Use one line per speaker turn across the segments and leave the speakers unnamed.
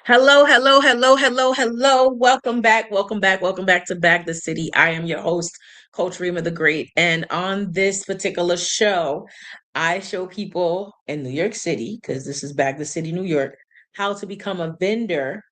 Hello, hello, hello, hello, hello. Welcome back. Welcome back. Welcome back to Back the City. I am your host, Coach Rema the Great. And on this particular show, I show people in New York City, because this is Back the City, New York, how to become a vendor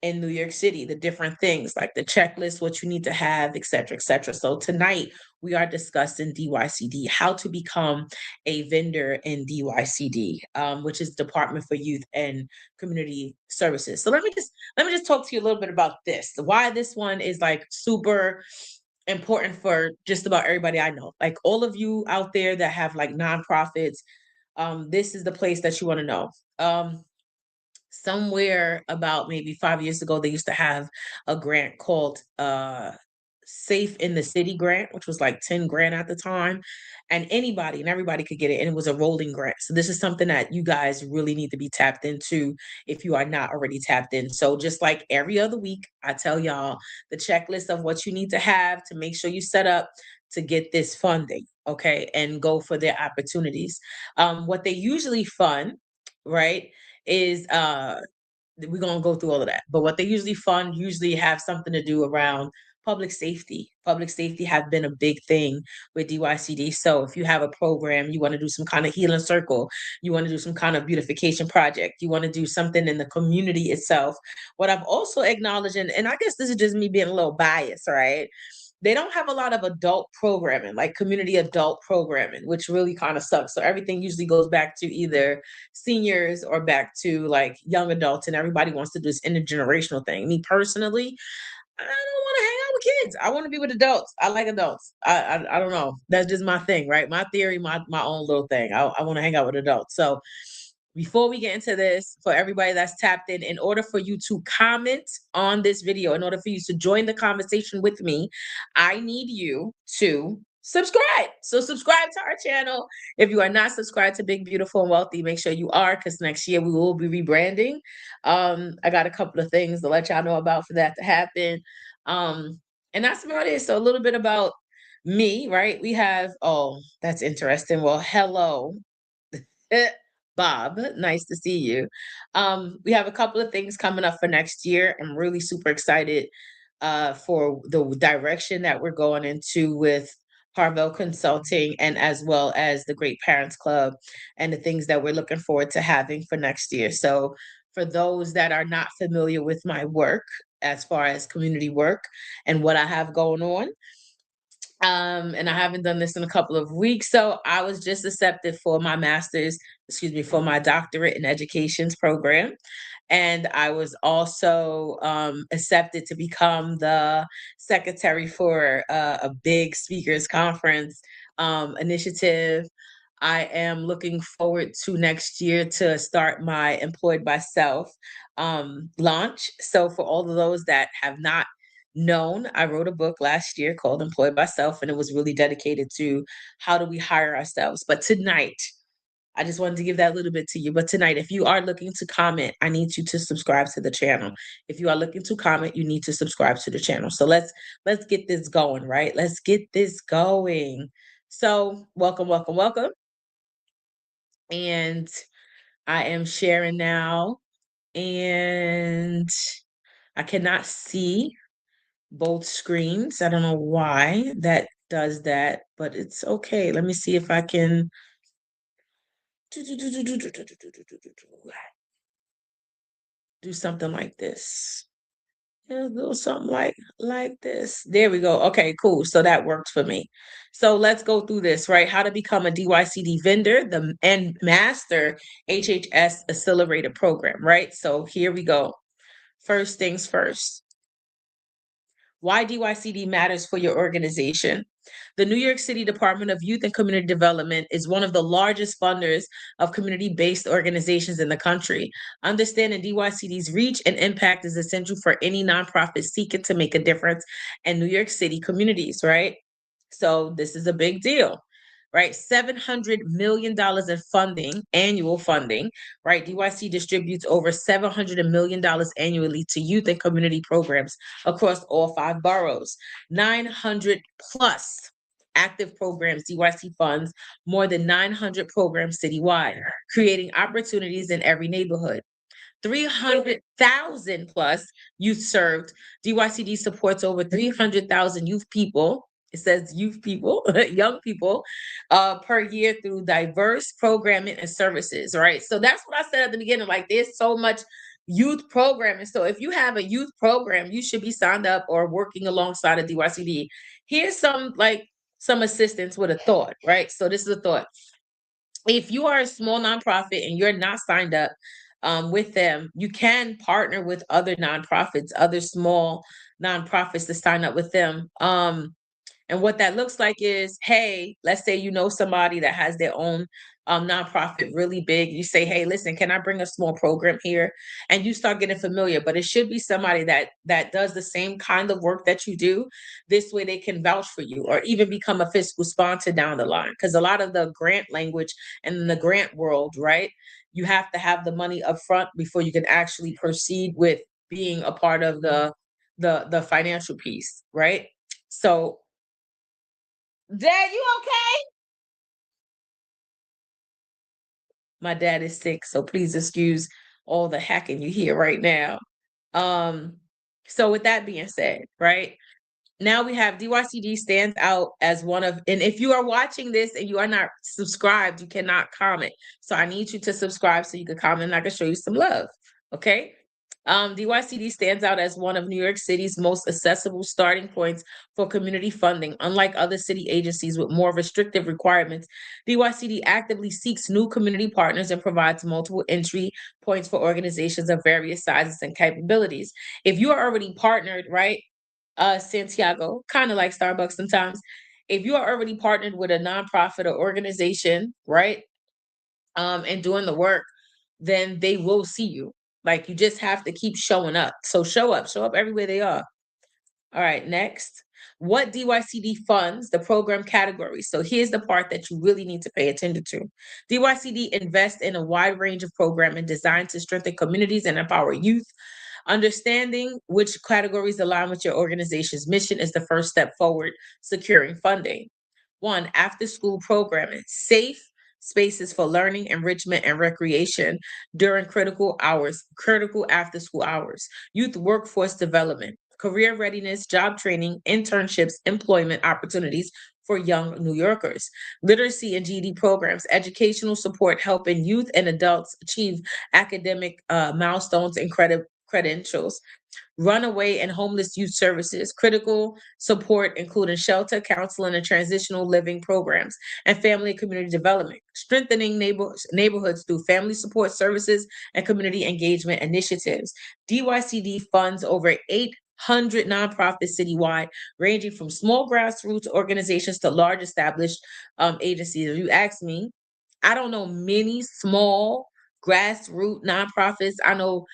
in New York City, the different things like the checklist, what you need to have, et cetera, et cetera. So tonight we are discussing DYCD, how to become a vendor in DYCD, which is Department for Youth and Community Services. So let me just talk to you a little bit about this. Why this one is like super important for just about everybody I know. Like all of you out there that have like nonprofits, this is the place that you want to know. Somewhere about maybe 5 years ago, they used to have a grant called Safe in the City grant, which was like 10 grand at the time. And anybody and everybody could get it. And it was a rolling grant. So this is something that you guys really need to be tapped into if you are not already tapped in. So just like every other week, I tell y'all the checklist of what you need to have to make sure you set up to get this funding. Okay. And go for their opportunities. What they usually fund, right? Is we're gonna go through all of that. But what they usually fund usually have something to do around public safety. Public safety have been a big thing with DYCD. So if you have a program, you want to do some kind of healing circle, you want to do some kind of beautification project, you want to do something in the community itself. What I've also acknowledged, and I guess this is just me being a little biased, right? They don't have a lot of adult programming, like community adult programming, which really kind of sucks. So everything usually goes back to either seniors or back to like young adults, and everybody wants to do this intergenerational thing. Me personally, I don't want to hang out with kids. I want to be with adults. I like adults. I don't know. That's just my thing, right? My theory, my own little thing. I want to hang out with adults. So before we get into this, for everybody that's tapped in order for you to comment on this video, in order for you to join the conversation with me, I need you to subscribe. So subscribe to our channel. If you are not subscribed to Big, Beautiful, and Wealthy, make sure you are, because next year we will be rebranding. I got a couple of things to let y'all know about for that to happen. And that's about it. So a little bit about me, right? We have, oh, that's interesting. Well, hello. Bob, nice to see you. We have a couple of things coming up for next year. I'm really super excited for the direction that we're going into with Harvell Consulting, and as well as the Great Parents Club, and the things that we're looking forward to having for next year. So for those that are not familiar with my work as far as community work and what I have going on, and I haven't done this in a couple of weeks. So I was just accepted for my master's, for my doctorate in educations program. And I was also accepted to become the secretary for a big speakers conference initiative. I am looking forward to next year to start my Employed by Self launch. So for all of those that have not known, I wrote a book last year called Employed by Self, and it was really dedicated to how do we hire ourselves. But tonight, I just wanted to give that little bit to you. But tonight, if you are looking to comment, I need you to subscribe to the channel. If you are looking to comment, you need to subscribe to the channel. So let's get this going, right? Let's get this going. So welcome, welcome, welcome. And I am sharing now, and I cannot see both screens. I don't know why that does that, but it's okay. Let me see if I can do something like this. Yeah, a little something like this. There we go. Okay, cool. So that worked for me. So let's go through this, right? How to become a DYCD vendor, and master HHS Accelerator program, right? So here we go. First things first. Why DYCD matters for your organization. The New York City Department of Youth and Community Development is one of the largest funders of community-based organizations in the country. Understanding DYCD's reach and impact is essential for any nonprofit seeking to make a difference in New York City communities, right? So this is a big deal, right? $700 million in funding, annual funding, right? DYC distributes over $700 million annually to youth and community programs across all 5 boroughs. 900 plus active programs. DYC funds more than 900 programs citywide, creating opportunities in every neighborhood. 300,000 plus youth served. DYCD supports over 300,000 youth people. It says youth people, young people, per year through diverse programming and services, right? So that's what I said at the beginning. Like, there's so much youth programming. So if you have a youth program, you should be signed up or working alongside a DYCD. Here's some assistance with a thought, right? So this is a thought. If you are a small nonprofit and you're not signed up with them, you can partner with other nonprofits, other small nonprofits to sign up with them. And what that looks like is, hey, let's say you know somebody that has their own nonprofit really big. You say, hey, listen, can I bring a small program here? And you start getting familiar. But it should be somebody that does the same kind of work that you do. This way they can vouch for you or even become a fiscal sponsor down the line. Because a lot of the grant language and in the grant world, right? You have to have the money up front before you can actually proceed with being a part of the financial piece, right? So, Dad, you okay? My dad is sick, so please excuse all the hacking you hear right now. Um, so with that being said, right? Now we have DYCD stands out as one of, and if you are watching this and you are not subscribed, you cannot comment. So I need you to subscribe so you can comment and I can show you some love. Okay. DYCD stands out as one of New York City's most accessible starting points for community funding. Unlike other city agencies with more restrictive requirements, DYCD actively seeks new community partners and provides multiple entry points for organizations of various sizes and capabilities. If you are already partnered, right, Santiago, kind of like Starbucks sometimes, if you are already partnered with a nonprofit or organization, right, and doing the work, then they will see you. Like, you just have to keep showing up. So show up everywhere they are. All right, next. What DYCD funds, the program category. So here's the part that you really need to pay attention to. DYCD invests in a wide range of programming designed to strengthen communities and empower youth. Understanding which categories align with your organization's mission is the first step forward securing funding. One, after school programming, safe spaces for learning, enrichment, and recreation during critical after school hours. Youth workforce development, career readiness, job training, internships, employment opportunities for young New Yorkers. Literacy and GED programs, educational support helping youth and adults achieve academic milestones and credentials. Runaway and homeless youth services, critical support, including shelter, counseling, and transitional living programs, and family and community development, strengthening neighborhoods through family support services and community engagement initiatives. DYCD funds over 800 nonprofits citywide, ranging from small grassroots organizations to large established agencies. If you ask me, I don't know many small grassroots nonprofits. I know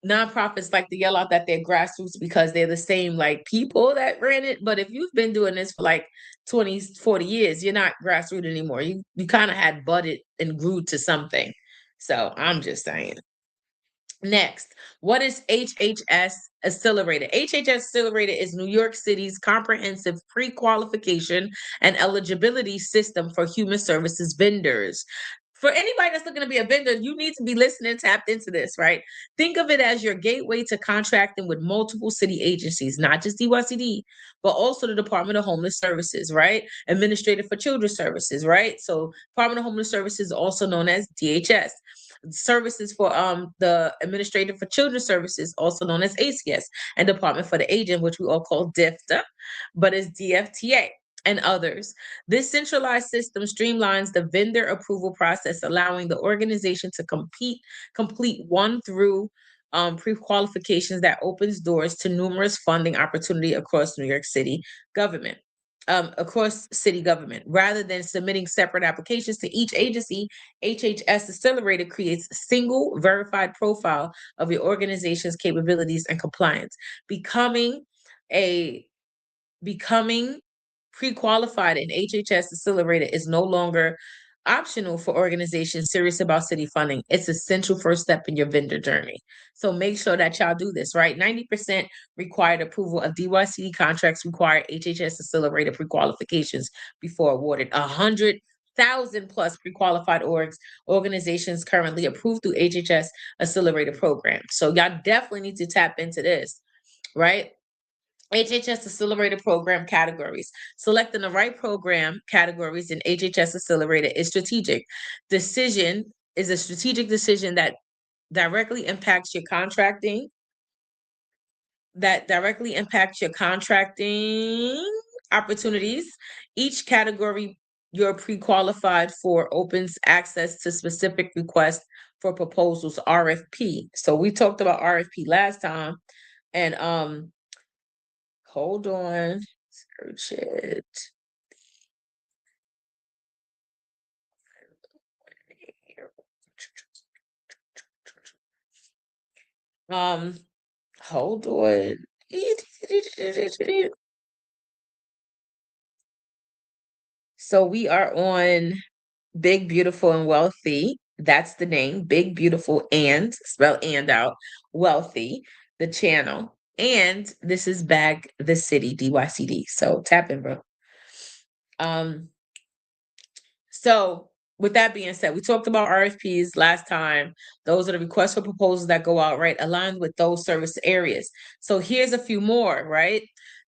nonprofits like to yell out that they're grassroots because they're the same like people that ran it. But if you've been doing this for like 20, 40 years, you're not grassroots anymore. You kind of had budded and grew to something. So I'm just saying. Next, what is HHS Accelerator? HHS Accelerator is New York City's comprehensive pre-qualification and eligibility system for human services vendors. For anybody that's looking to be a vendor, you need to be listening, tapped into this, right? Think of it as your gateway to contracting with multiple city agencies, not just DYCD, but also the Department of Homeless Services, right? Administrative for Children's Services, right? So Department of Homeless Services, also known as DHS. Services for the Administrative for Children's Services, also known as ACS, and Department for the Aging, which we all call DIFTA, but it's DFTA, and others. This centralized system streamlines the vendor approval process, allowing the organization to complete one through pre-qualifications that opens doors to numerous funding opportunity across New York City government. Across city government. Rather than submitting separate applications to each agency, HHS Accelerator creates a single verified profile of your organization's capabilities and compliance. Becoming pre-qualified in HHS Accelerator is no longer optional for organizations serious about city funding. It's essential first step in your vendor journey. So make sure that y'all do this, right? 90% required approval of DYCD contracts require HHS Accelerator pre-qualifications before awarded. 100 1,000 plus pre-qualified organizations currently approved through HHS Accelerator program. So y'all definitely need to tap into this, right? HHS Accelerator program categories. Selecting the right program categories in HHS Accelerator is strategic. Decision is a strategic decision that directly impacts your contracting, opportunities. Each category you're pre-qualified for opens access to specific requests for proposals, RFP. So we talked about RFP last time, and hold on, search it. Um, hold on. So we are on Big, Beautiful, and Wealthy. That's the name. Big, Beautiful, and spell and out, Wealthy, the channel. And this is Bag the City, DYCD. So tap in, bro. So with that being said, we talked about RFPs last time. Those are the requests for proposals that go out, right? Aligned with those service areas. So here's a few more, right?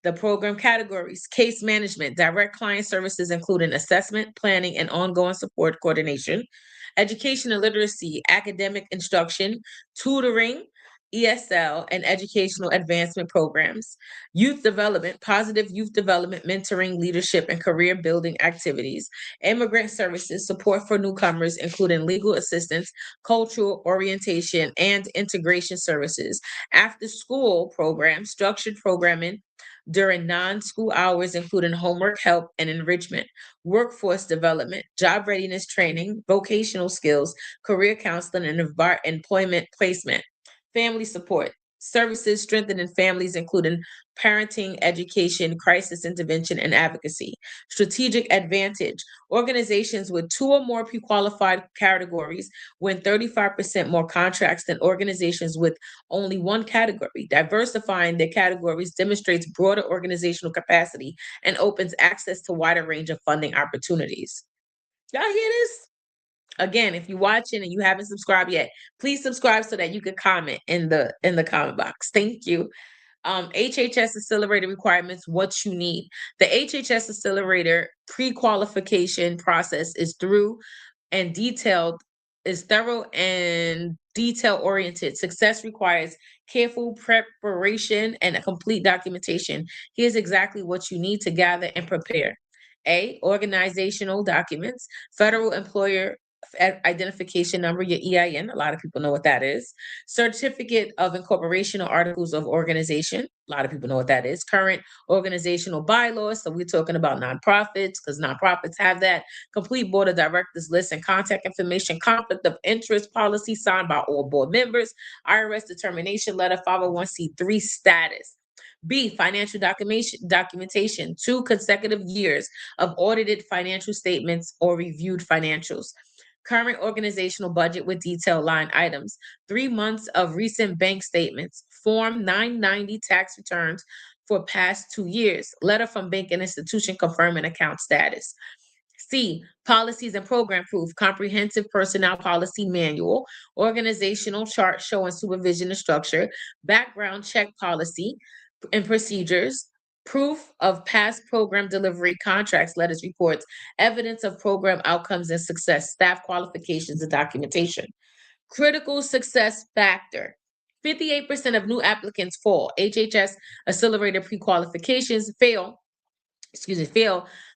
The program categories: case management, direct client services, including assessment, planning, and ongoing support coordination; education and literacy, academic instruction, tutoring, ESL, and educational advancement programs; youth development, positive youth development, mentoring, leadership, and career building activities; immigrant services, support for newcomers, including legal assistance, cultural orientation, and integration services; after school programs, structured programming during non-school hours, including homework help and enrichment; workforce development, job readiness training, vocational skills, career counseling, and employment placement; family support services, strengthening families, including parenting, education, crisis intervention, and advocacy; strategic advantage, organizations with two or more pre-qualified categories win 35% more contracts than organizations with only one category. Diversifying their categories demonstrates broader organizational capacity and opens access to wider range of funding opportunities. Y'all hear this? Again, if you're watching and you haven't subscribed yet, please subscribe so that you can comment in the comment box. Thank you. HHS Accelerator requirements, what you need. The HHS Accelerator pre-qualification process is thorough and detail oriented. Success requires careful preparation and a complete documentation. Here's exactly what you need to gather and prepare. A, organizational documents, federal employer identification number, your EIN. A lot of people know what that is. Certificate of incorporation or articles of organization. A lot of people know what that is. Current organizational bylaws. So we're talking about nonprofits because nonprofits have that. Complete board of directors list and contact information. Conflict of interest policy signed by all board members. IRS determination letter, 501c3 status. B, financial documentation, 2 consecutive years of audited financial statements or reviewed financials. Current organizational budget with detailed line items, 3 months of recent bank statements, Form 990 tax returns for past 2 years, letter from bank and institution confirming account status. C, policies and program proof, comprehensive personnel policy manual, organizational chart showing supervision and structure, background check policy and procedures, proof of past program delivery, contracts, letters, reports, evidence of program outcomes and success, staff qualifications, and documentation. Critical success factor. 58% of new applicants fall. HHS Accelerator pre-qualifications fail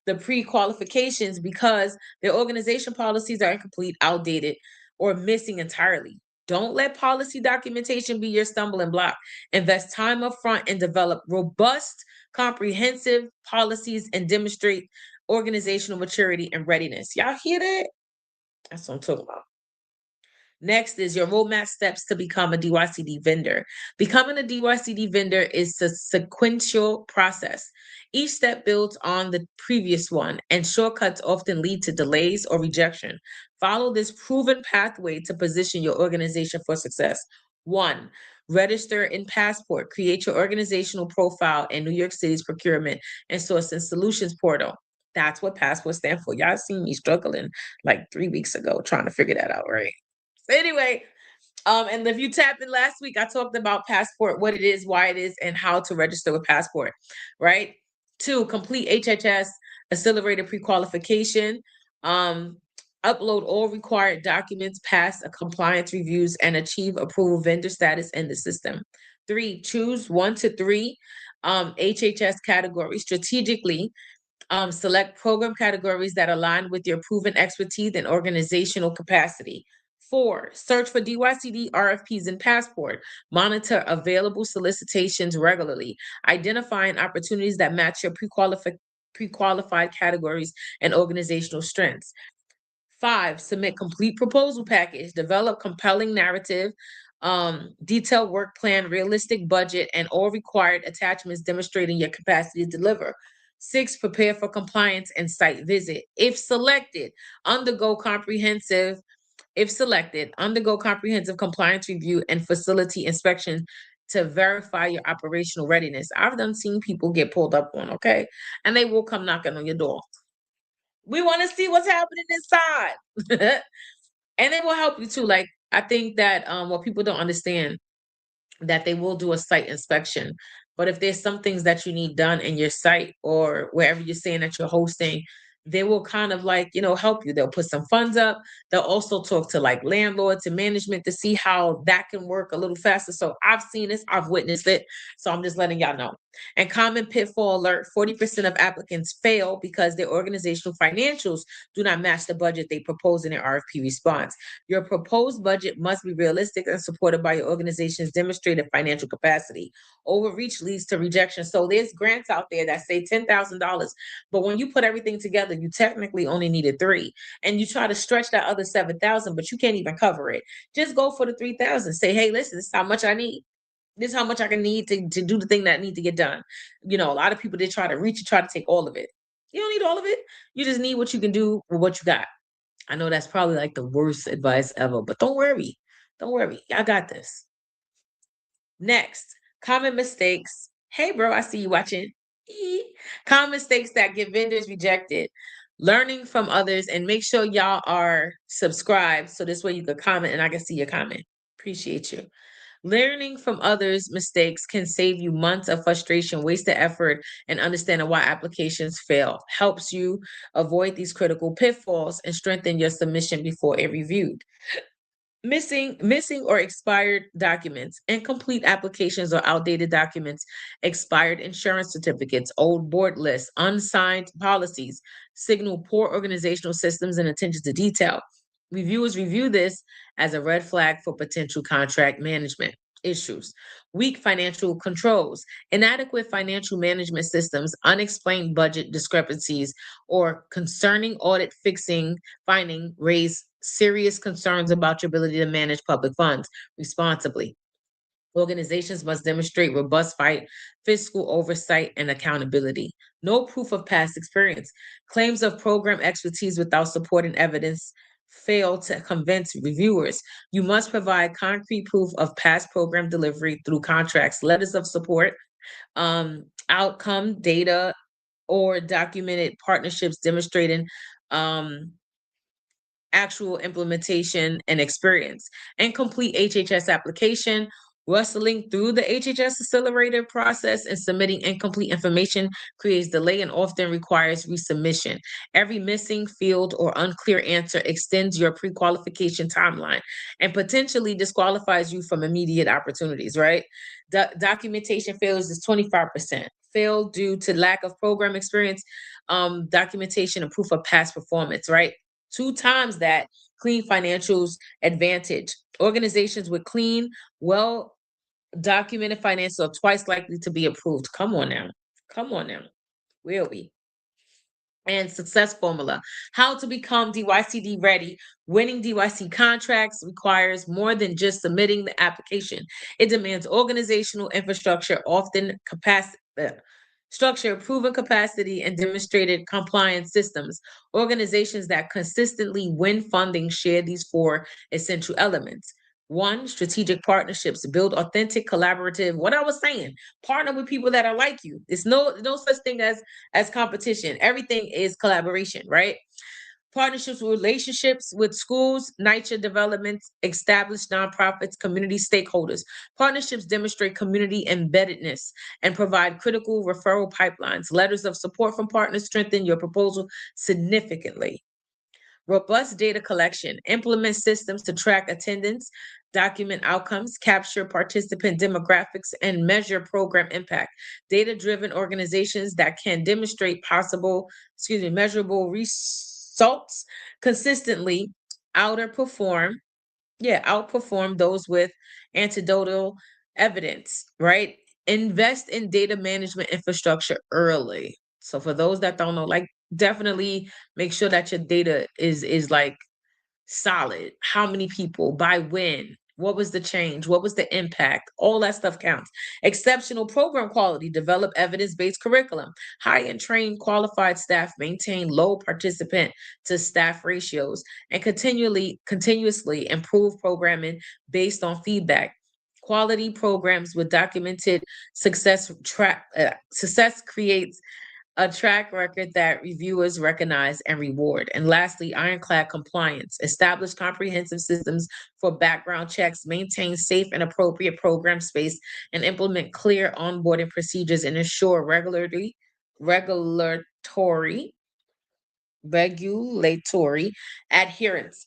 the pre-qualifications because their organization policies are incomplete, outdated, or missing entirely. Don't let policy documentation be your stumbling block. Invest time up front and develop robust, comprehensive policies and demonstrate organizational maturity and readiness. Y'all hear that? That's what I'm talking about. Next is your roadmap steps to become a DYCD vendor. Becoming a DYCD vendor is a sequential process. Each step builds on the previous one, and shortcuts often lead to delays or rejection. Follow this proven pathway to position your organization for success. 1, register in Passport. Create your organizational profile in New York City's procurement and sourcing solutions portal. That's what passport stands for. Y'all seen me struggling like 3 weeks ago trying to figure that out, right? So anyway, and if you tapped in last week, I talked about passport, what it is, why it is, and how to register with passport, right? 2, complete HHS Accelerator pre-qualification. Um, upload all required documents, pass a compliance reviews, and achieve approved vendor status in the system. 3, choose 1 to 3 HHS categories strategically. Select program categories that align with your proven expertise and organizational capacity. 4, search for DYCD RFPs and passport. Monitor available solicitations regularly, identifying opportunities that match your pre-qualified categories and organizational strengths. 5, submit complete proposal package, develop compelling narrative, detailed work plan, realistic budget, and all required attachments demonstrating your capacity to deliver. 6, prepare for compliance and site visit. If selected, undergo comprehensive compliance review and facility inspection to verify your operational readiness. I've done seen people get pulled up on, okay? And they will come knocking on your door. We want to see what's happening inside. And it will help you too. Like, I think that what people don't understand, that they will do a site inspection. But if there's some things that you need done in your site or wherever you're saying that you're hosting, they will kind of like, help you. They'll put some funds up. They'll also talk to like landlords and management to see how that can work a little faster. So I've seen this, I've witnessed it. So I'm just letting y'all know. And common pitfall alert, 40% of applicants fail because their organizational financials do not match the budget they propose in their RFP response. Your proposed budget must be realistic and supported by your organization's demonstrated financial capacity. Overreach leads to rejection. So there's grants out there that say $10,000, but when you put everything together, you technically only needed 3, and you try to stretch that other 7,000, but you can't even cover it. Just go for the 3,000. Say, hey, listen, this is how much I need. This is how much I can need to do the thing that I need to get done. A lot of people, they try to reach and try to take all of it. You don't need all of it. You just need what you can do with what you got. I know that's probably like the worst advice ever, but don't worry. Don't worry. I got this. Next, common mistakes. Hey, bro, I see you watching. Common mistakes that get vendors rejected. Learning from others, and make sure y'all are subscribed so this way you can comment and I can see your comment. Appreciate you. Learning from others' mistakes can save you months of frustration, wasted effort, and understanding why applications fail. Helps you avoid these critical pitfalls and strengthen your submission before it reviewed. Missing or expired documents, incomplete applications or outdated documents, expired insurance certificates, old board lists, unsigned policies, signal poor organizational systems and attention to detail. Reviewers review this as a red flag for potential contract management issues. Weak financial controls, inadequate financial management systems, unexplained budget discrepancies, or concerning audit finding raise serious concerns about your ability to manage public funds responsibly. Organizations must demonstrate robust fiscal oversight and accountability. No proof of past experience. Claims of program expertise without supporting evidence fail to convince reviewers. You must provide concrete proof of past program delivery through contracts, letters of support, outcome data, or documented partnerships demonstrating actual implementation and experience. Incomplete HHS application, rustling through the HHS Accelerator process and submitting incomplete information creates delay and often requires resubmission. Every missing field or unclear answer extends your pre-qualification timeline and potentially disqualifies you from immediate opportunities, right? Documentation failures is 25%. Fail due to lack of program experience, documentation and proof of past performance, right? 2 times that. Clean financials advantage. Organizations with clean, well documented finances are twice likely to be approved. Come on now. Come on now. Where are we? And success formula. How to become DYCD ready. Winning DYC contracts requires more than just submitting the application. It demands organizational infrastructure, often structure, proven capacity, and demonstrated compliance systems. Organizations that consistently win funding share these 4 essential elements. One, strategic partnerships, build authentic, collaborative. What I was saying, partner with people that are like you. It's no such thing as competition. Everything is collaboration, right? Partnerships, relationships with schools, nature development, established nonprofits, community stakeholders. Partnerships demonstrate community embeddedness and provide critical referral pipelines. Letters of support from partners strengthen your proposal significantly. Robust data collection, implement systems to track attendance, document outcomes, capture participant demographics, and measure program impact. Data-driven organizations that can demonstrate measurable results consistently outperform, outperform those with anecdotal evidence, right? Invest in data management infrastructure early. So for those that don't know, like definitely make sure that your data is like solid. How many people, by when, what was the change, what was the impact? All that stuff counts. Exceptional program quality, develop evidence-based curriculum. Hire and train qualified staff, maintain low participant to staff ratios, and continuously improve programming based on feedback. Quality programs with documented success creates a track record that reviewers recognize and reward. And lastly, ironclad compliance. Establish comprehensive systems for background checks, maintain safe and appropriate program space, and implement clear onboarding procedures and ensure regulatory adherence.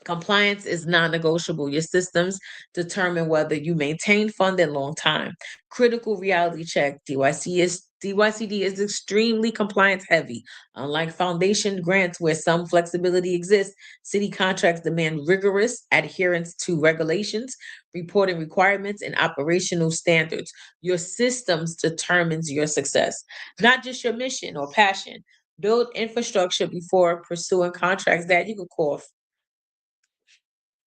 Compliance is non-negotiable. Your systems determine whether you maintain funding long time. Critical reality check. DYCD is extremely compliance heavy. Unlike foundation grants where some flexibility exists, city contracts demand rigorous adherence to regulations, reporting requirements, and operational standards. Your systems determines your success, not just your mission or passion. Build infrastructure before pursuing contracts that you can call.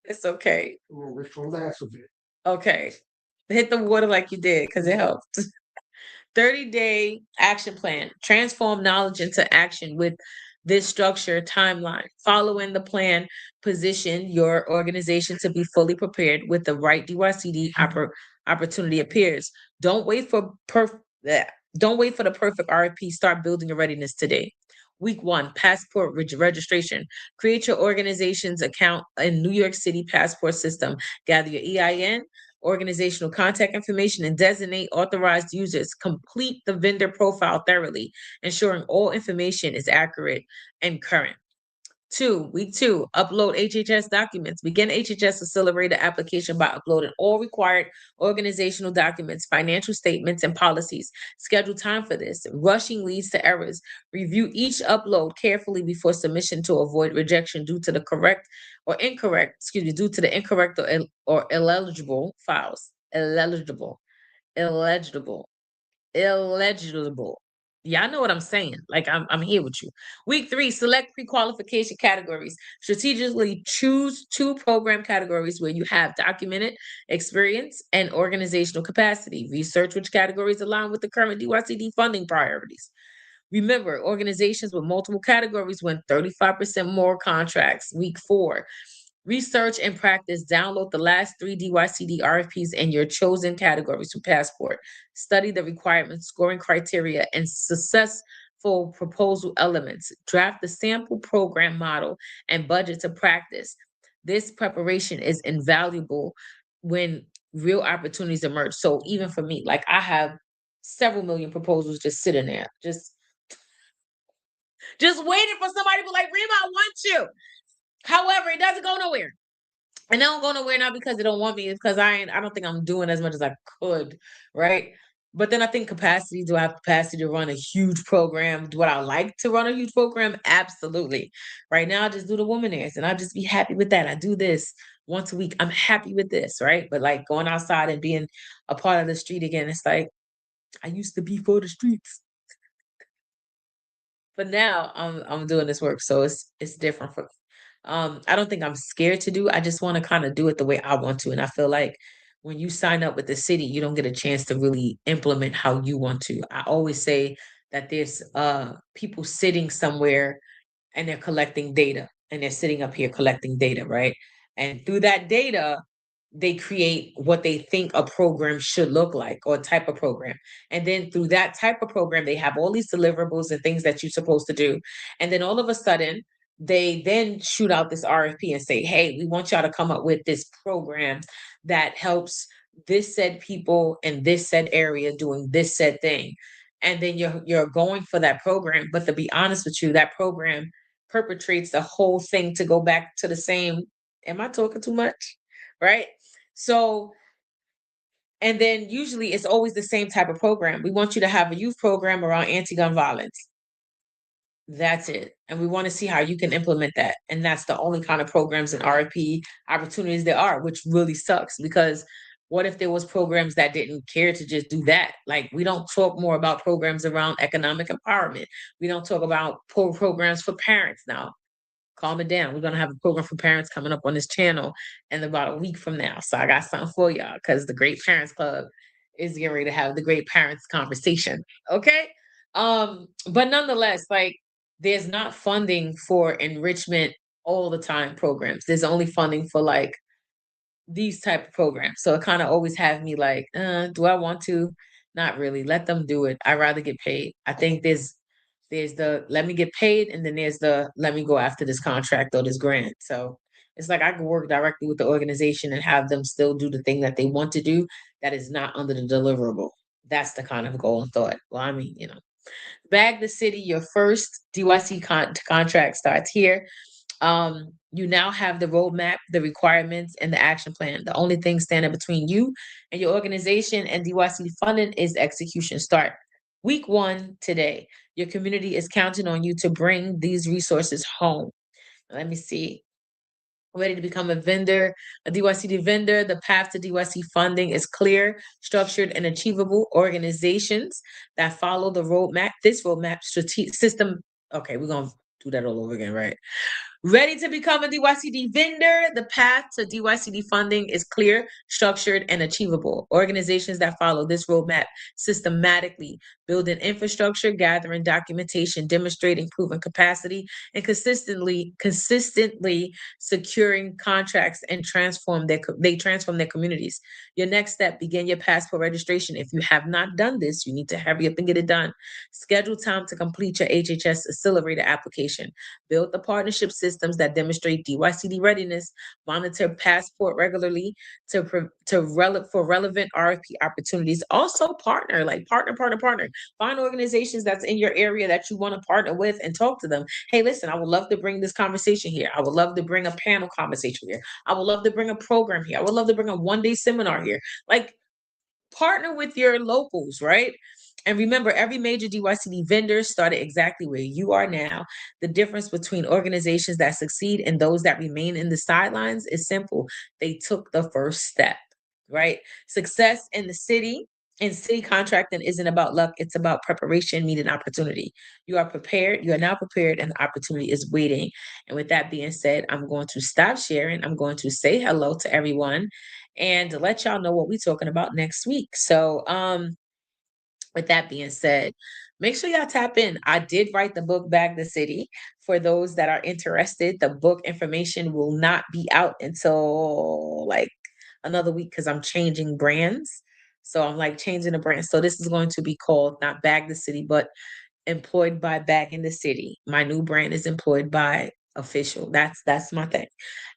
It's okay. Okay. Hit the water like you did because it helped. 30-day action plan. Transform knowledge into action with this structure timeline. Following the plan, position your organization to be fully prepared with the right DYCD opportunity appears. Don't wait for don't wait for the perfect RFP. Start building your readiness today. Week 1, passport registration. Create your organization's account in New York City passport system. Gather your EIN, organizational contact information, and designate authorized users. Complete the vendor profile thoroughly, ensuring all information is accurate and current. Week 2, upload HHS documents. Begin HHS Accelerator application by uploading all required organizational documents, financial statements, and policies. Schedule time for this. Rushing leads to errors. Review each upload carefully before submission to avoid rejection due to the incorrect or illegible files. Illegible. Y'all know what I'm saying. Like I'm here with you. Week 3, select pre-qualification categories. Strategically choose 2 program categories where you have documented experience and organizational capacity. Research which categories align with the current DYCD funding priorities. Remember, organizations with multiple categories win 35% more contracts. Week 4, research and practice. Download the last 3 DYCD RFPs in your chosen categories from Passport. Study the requirements, scoring criteria, and successful proposal elements. Draft the sample program model and budget to practice. This preparation is invaluable when real opportunities emerge. So even for me, like I have several million proposals just sitting there, just waiting for somebody to be like, Rema, I want you. However, it doesn't go nowhere. And they don't go nowhere not because they don't want me, it's because I don't think I'm doing as much as I could, right? But then I think capacity, do I have capacity to run a huge program? Do I like to run a huge program? Absolutely. Right now, I just do the womanairs and I'll just be happy with that. I do this once a week. I'm happy with this, right? But like going outside and being a part of the street again, it's like, I used to be for the streets. But now I'm doing this work, so it's different for me. I don't think I'm scared to do. I just want to kind of do it the way I want to. And I feel like when you sign up with the city, you don't get a chance to really implement how you want to. I always say that there's people sitting somewhere and they're collecting data and they're sitting up here collecting data, right? And through that data, they create what they think a program should look like, or type of program. And then through that type of program, they have all these deliverables and things that you're supposed to do. And then all of a sudden, they then shoot out this RFP and say, hey, we want y'all to come up with this program that helps this said people in this said area doing this said thing. And then you're going for that program. But to be honest with you, that program perpetrates the whole thing to go back to the same. Am I talking too much? Right? So, and then usually it's always the same type of program. We want you to have a youth program around anti-gun violence. That's it. And we want to see how you can implement that. And that's the only kind of programs and RFP opportunities there are, which really sucks, because what if there was programs that didn't care to just do that? Like, we don't talk more about programs around economic empowerment. We don't talk about programs for parents now. Calm it down. We're gonna have a program for parents coming up on this channel in about a week from now. So I got something for y'all, because the Great Parents Club is getting ready to have the Great Parents conversation. Okay. But nonetheless, like, there's not funding for enrichment all the time programs. There's only funding for like these type of programs. So it kind of always have me like, do I want to? Not really. Let them do it. I'd rather get paid. I think there's the let me get paid, and then there's the let me go after this contract or this grant. So it's like I can work directly with the organization and have them still do the thing that they want to do that is not under the deliverable. That's the kind of goal and thought. Well, I mean, bag the city, your first DYC contract starts here. You now have the roadmap, the requirements, and the action plan. The only thing standing between you and your organization and DYC funding is execution. Start week 1 today. Your community is counting on you to bring these resources home. Let me see. Ready to become a vendor, a DYCD vendor. The path to DYC funding is clear, structured, and achievable. Organizations that follow the roadmap, this roadmap system. Okay, we're going to do that all over again, right? Ready to become a DYCD vendor? The path to DYCD funding is clear, structured, and achievable. Organizations that follow this roadmap systematically, building infrastructure, gathering documentation, demonstrating proven capacity, and consistently securing contracts and transform their communities. Your next step, begin your passport registration. If you have not done this, you need to hurry up and get it done. Schedule time to complete your HHS Accelerator application. Build the partnership systems that demonstrate DYCD readiness. Monitor passport regularly for relevant RFP opportunities. Also partner, like partner. Find organizations that's in your area that you want to partner with and talk to them. Hey, listen, I would love to bring this conversation here. I would love to bring a panel conversation here. I would love to bring a program here. I would love to bring a one-day seminar here. Like, partner with your locals, right? And remember, every major DYCD vendor started exactly where you are now. The difference between organizations that succeed and those that remain in the sidelines is simple. They took the first step, right? Success in the city and city contracting isn't about luck. It's about preparation, meeting opportunity. You are prepared. You are now prepared, and the opportunity is waiting. And with that being said, I'm going to stop sharing. I'm going to say hello to everyone and let y'all know what we're talking about next week. So, with that being said, make sure y'all tap in. I did write the book Bag the City. For those that are interested, the book information will not be out until like another week, because I'm changing brands. So I'm like changing the brand. So this is going to be called not Bag the City, but Employed by Bag in the City. My new brand is Employed by Official. That's my thing.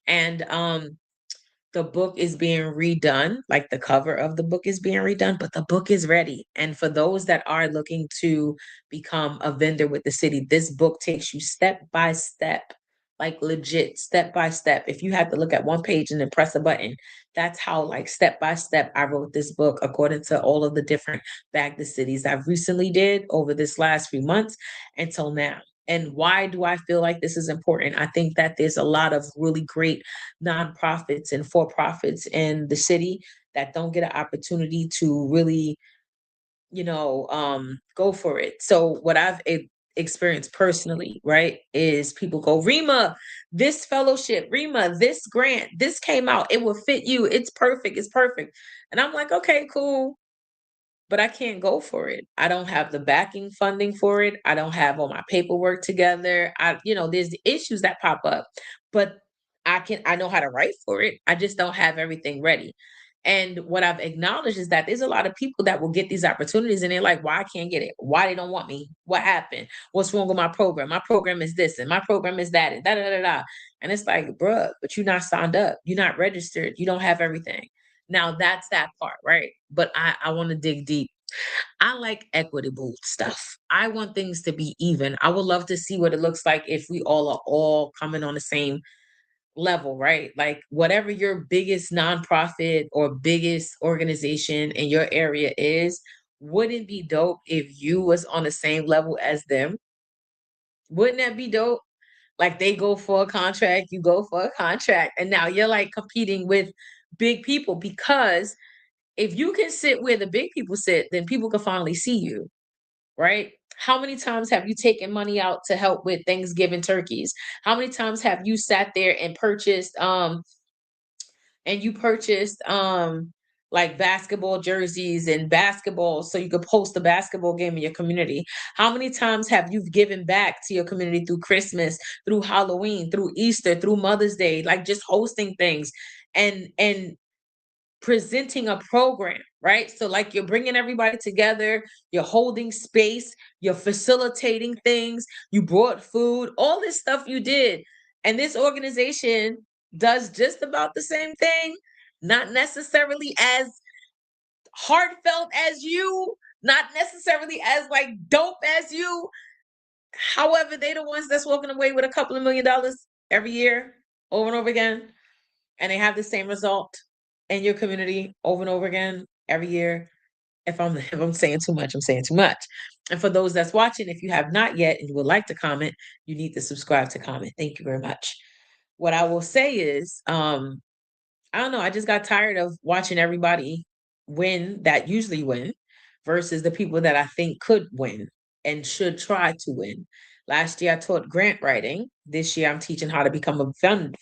And the book is being redone, like the cover of the book is being redone, but the book is ready. And for those that are looking to become a vendor with the city, this book takes you step by step, like legit step by step. If you had to look at one page and then press a button, that's how, like, step by step I wrote this book according to all of the different Bag the Cities I've recently did over this last few months until now. And why do I feel like this is important? I think that there's a lot of really great nonprofits and for-profits in the city that don't get an opportunity to really, go for it. So what I've experienced personally, right, is people go, Rema, this fellowship, Rema, this grant, this came out, it will fit you. It's perfect. It's perfect. And I'm like, okay, cool. But I can't go for it. I don't have the backing funding for it. I don't have all my paperwork together. There's the issues that pop up. But I know how to write for it. I just don't have everything ready. And what I've acknowledged is that there's a lot of people that will get these opportunities and they're like, why I can't get it? Why they don't want me? What happened? What's wrong with my program? My program is this and my program is that and da da da da. And it's like, bruh, but you're not signed up. You're not registered. You don't have everything. Now that's that part, right? But I want to dig deep. I like equitable stuff. I want things to be even. I would love to see what it looks like if we all are all coming on the same level, right? Like whatever your biggest nonprofit or biggest organization in your area is, wouldn't it be dope if you was on the same level as them? Wouldn't that be dope? Like they go for a contract, you go for a contract, and now you're like competing with big people because if you can sit where the big people sit, then people can finally see you, right? How many times have you taken money out to help with Thanksgiving turkeys? How many times have you sat there and purchased like basketball jerseys and basketball so you could post a basketball game in your community? How many times have you given back to your community through Christmas, through Halloween, through Easter, through Mother's Day, like just hosting things and presenting a program, right? So, like, you're bringing everybody together, you're holding space, you're facilitating things, you brought food, all this stuff you did. And this organization does just about the same thing, not necessarily as heartfelt as you, not necessarily as like dope as you. However, they the ones that's walking away with a couple of $1 million every year over and over again, and they have the same result in your community over and over again every year. If I'm saying too much, I'm saying too much. And for those that's watching, if you have not yet and you would like to comment, you need to subscribe to comment. Thank you very much. What I will say is, I don't know, I just got tired of watching everybody win that usually win versus the people that I think could win and should try to win. Last year I taught grant writing. This year I'm teaching how to become a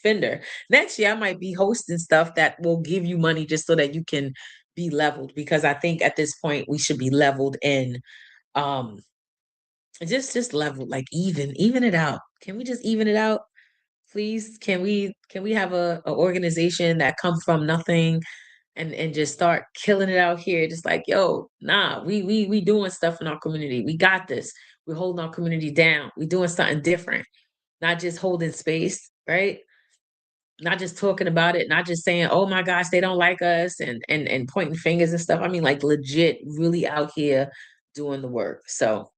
fender. Next year I might be hosting stuff that will give you money just so that you can be leveled, because I think at this point we should be leveled in um just leveled, like even it out. Can we just even it out? Please, can we have a organization that come from nothing and just start killing it out here? Just like, yo, nah, we doing stuff in our community. We got this. We're holding our community down. We doing something different, not just holding space, right? Not just talking about it, not just saying, oh my gosh, they don't like us and pointing fingers and stuff. I mean, like legit, really out here doing the work. So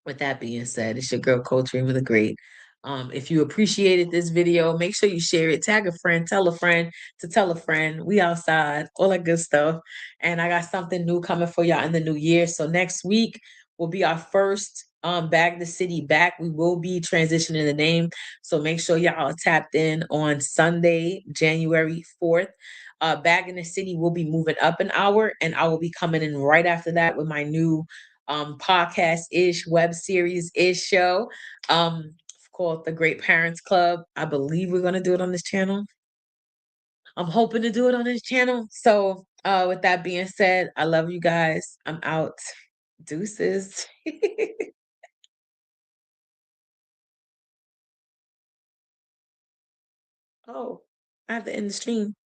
with that being said, it's your girl Coach Rema the Great. If you appreciated this video, make sure you share it, tag a friend, tell a friend to tell a friend. We outside, all that good stuff. And I got something new coming for y'all in the new year. So next week will be our first Bag the City back. We will be transitioning the name. So make sure y'all are tapped in on Sunday, January 4th. Bag in the City will be moving up an hour, and I will be coming in right after that with my new podcast-ish, web series-ish show called The Great Parents Club. I believe we're going to do it on this channel. I'm hoping to do it on this channel. So with that being said, I love you guys. I'm out. Deuces. Oh, I have to end the stream.